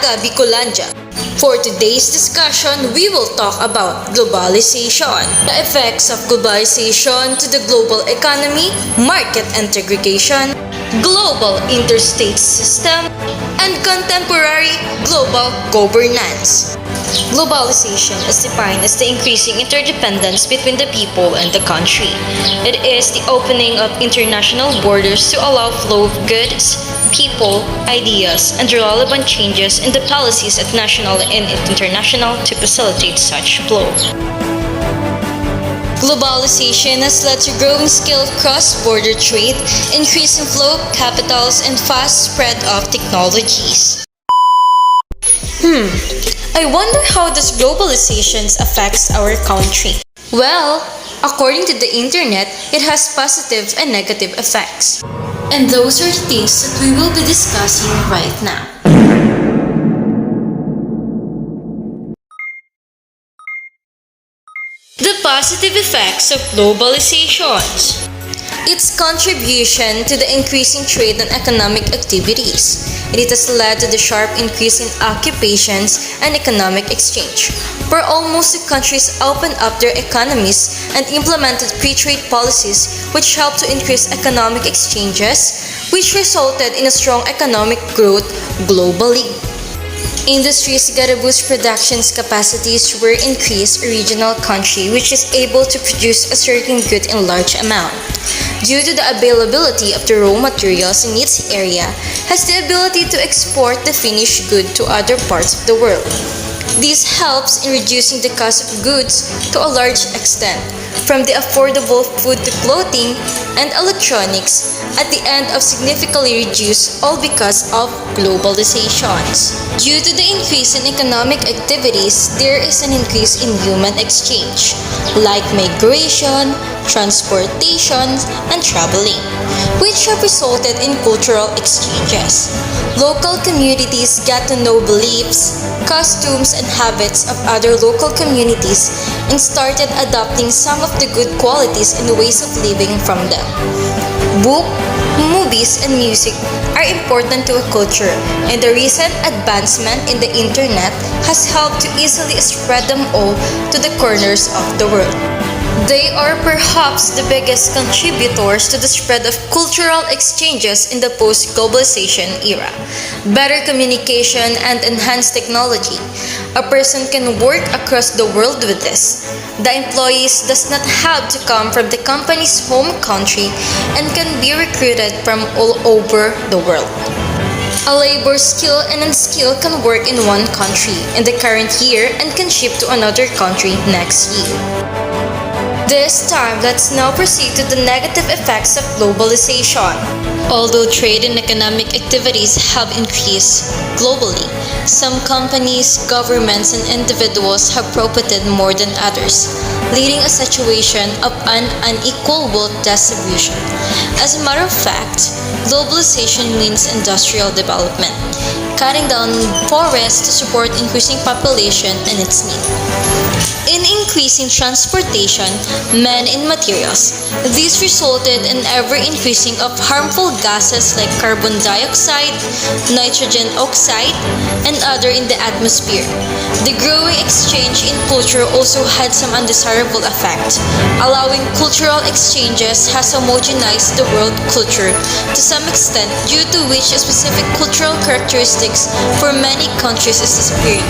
taga Bicolandia. For today's discussion, we will talk about globalization, the effects of globalization to the global economy, market integration, global interstate system, and contemporary global governance. Globalization is defined as the increasing interdependence between the people and the country. It is the opening of international borders to allow flow of goods, people, ideas, and relevant changes in the policies at national and international to facilitate such flow. Globalization has led to growing scale of cross-border trade, increasing flow of capitals, and fast spread of technologies. I wonder how this globalization affects our country. Well, according to the internet, it has positive and negative effects. And those are the things that we will be discussing right now. The positive effects of globalization. Its contribution to the increasing trade and economic activities. It has led to the sharp increase in occupations and economic exchange, where almost the countries opened up their economies and implemented free trade policies which helped to increase economic exchanges, which resulted in a strong economic growth globally. Industries got to boost production's capacities where increased a regional country which is able to produce a certain good in large amount. Due to the availability of the raw materials in its area, has the ability to export the finished good to other parts of the world. This helps in reducing the cost of goods to a large extent, from the affordable food to clothing and electronics, at the end of significantly reduced all because of globalizations. Due to the increase in economic activities, there is an increase in human exchange, like migration, transportation, and traveling, which have resulted in cultural exchanges. Local communities get to know beliefs, costumes, and habits of other local communities and started adopting some of the good qualities and ways of living from them. Book, movies, and music are important to a culture, and the recent advancement in the internet has helped to easily spread them all to the corners of the world. They are perhaps the biggest contributors to the spread of cultural exchanges in the post-globalization era. Better communication and enhanced technology. A person can work across the world with this. The employees does not have to come from the company's home country and can be recruited from all over the world. A labor skill and unskill can work in one country in the current year and can ship to another country next year. This time, let's now proceed to the negative effects of globalization. Although trade and economic activities have increased globally, some companies, governments, and individuals have profited more than others, leading a situation of an unequal wealth distribution. As a matter of fact, globalization means industrial development, cutting down forests to support increasing population and its need. In increasing transportation, men and materials, this resulted in ever-increasing of harmful gases like carbon dioxide, nitrogen oxide, and other in the atmosphere. The growing exchange in culture also had some undesirable effect. Allowing cultural exchanges has homogenized the world culture to some extent, due to which specific cultural characteristics for many countries is disappearing.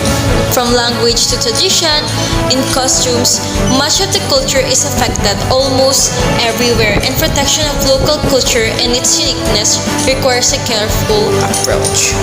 From language to tradition, in costumes, much of the culture is affected almost everywhere, and protection of local culture and its uniqueness requires a careful approach.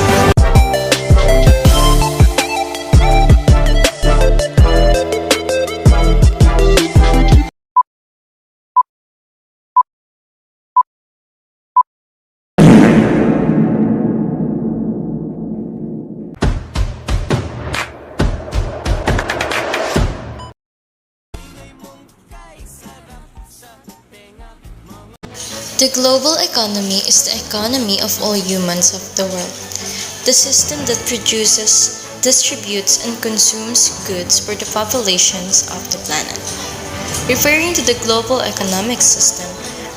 The global economy is the economy of all humans of the world, the system that produces, distributes, and consumes goods for the populations of the planet. Referring to the global economic system,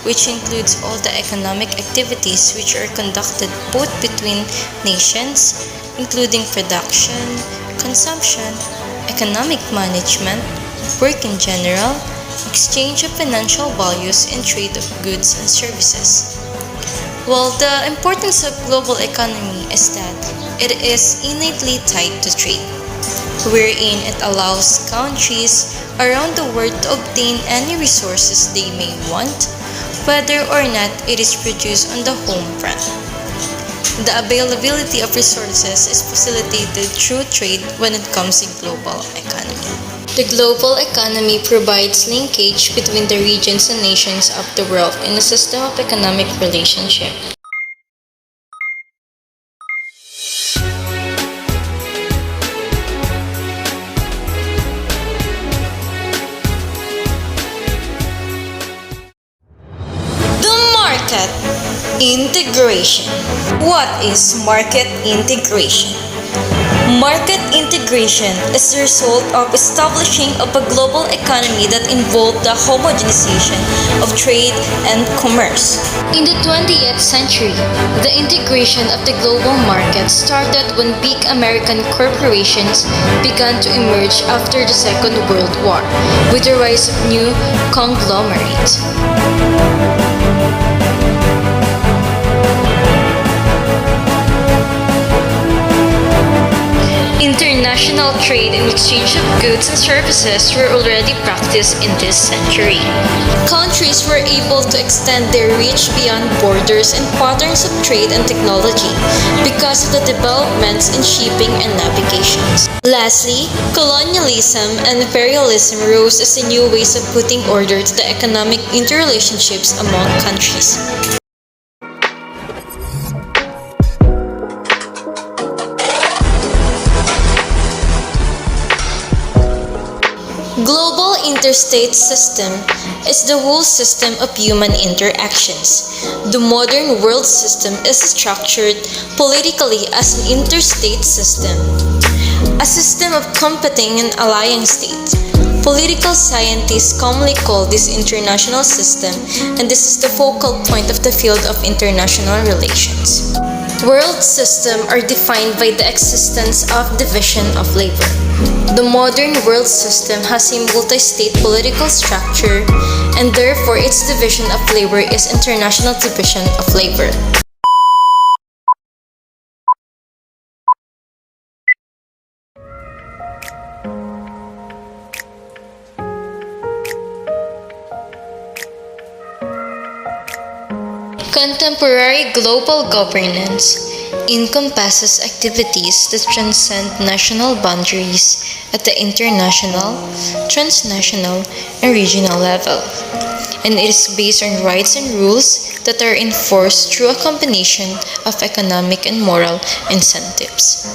which includes all the economic activities which are conducted both between nations, including production, consumption, economic management, work in general, exchange of financial values, and trade of goods and services. Well, the importance of global economy is that it is innately tied to trade, wherein it allows countries around the world to obtain any resources they may want, whether or not it is produced on the home front. The availability of resources is facilitated through trade when it comes to global economy. The global economy provides linkage between the regions and nations of the world in a system of economic relationship. The market integration. What is market integration? Market integration is the result of establishing of a global economy that involved the homogenization of trade and commerce. In the 20th century, the integration of the global market started when big American corporations began to emerge after the Second World War, with the rise of new conglomerates. International trade and exchange of goods and services were already practiced in this century. Countries were able to extend their reach beyond borders and patterns of trade and technology because of the developments in shipping and navigation. Lastly, colonialism and imperialism rose as the new ways of putting order to the economic interrelationships among countries. Global interstate system is the whole system of human interactions. The modern world system is structured politically as an interstate system, a system of competing and allying states. Political scientists commonly call this international system, and this is the focal point of the field of international relations. World systems are defined by the existence of division of labor. The modern world system has a multi-state political structure, and therefore its division of labor is international division of labor. Contemporary global governance encompasses activities that transcend national boundaries at the international, transnational, and regional level, and it is based on rights and rules that are enforced through a combination of economic and moral incentives.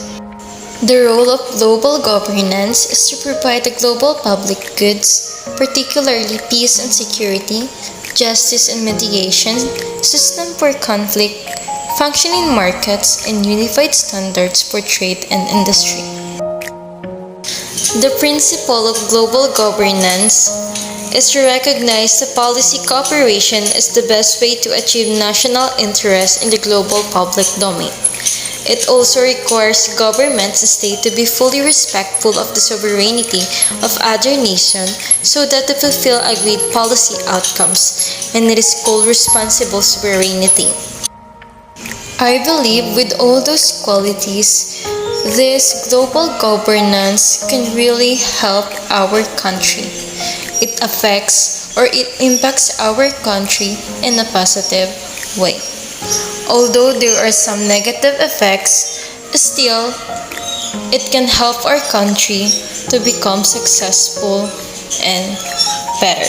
The role of global governance is to provide the global public goods, particularly peace and security, justice and mediation, system for conflict, functioning markets, and unified standards for trade and industry. The principle of global governance is to recognize that policy cooperation is the best way to achieve national interest in the global public domain. It also requires governments and states to be fully respectful of the sovereignty of other nations so that they fulfill agreed policy outcomes, and it is called responsible sovereignty. I believe with all those qualities, this global governance can really help our country. It affects or it impacts our country in a positive way. Although there are some negative effects, still, it can help our country to become successful and better.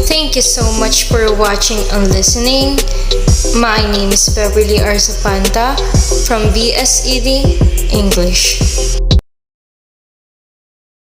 Thank you so much for watching and listening. My name is Beverly Arzapanta from BSED English.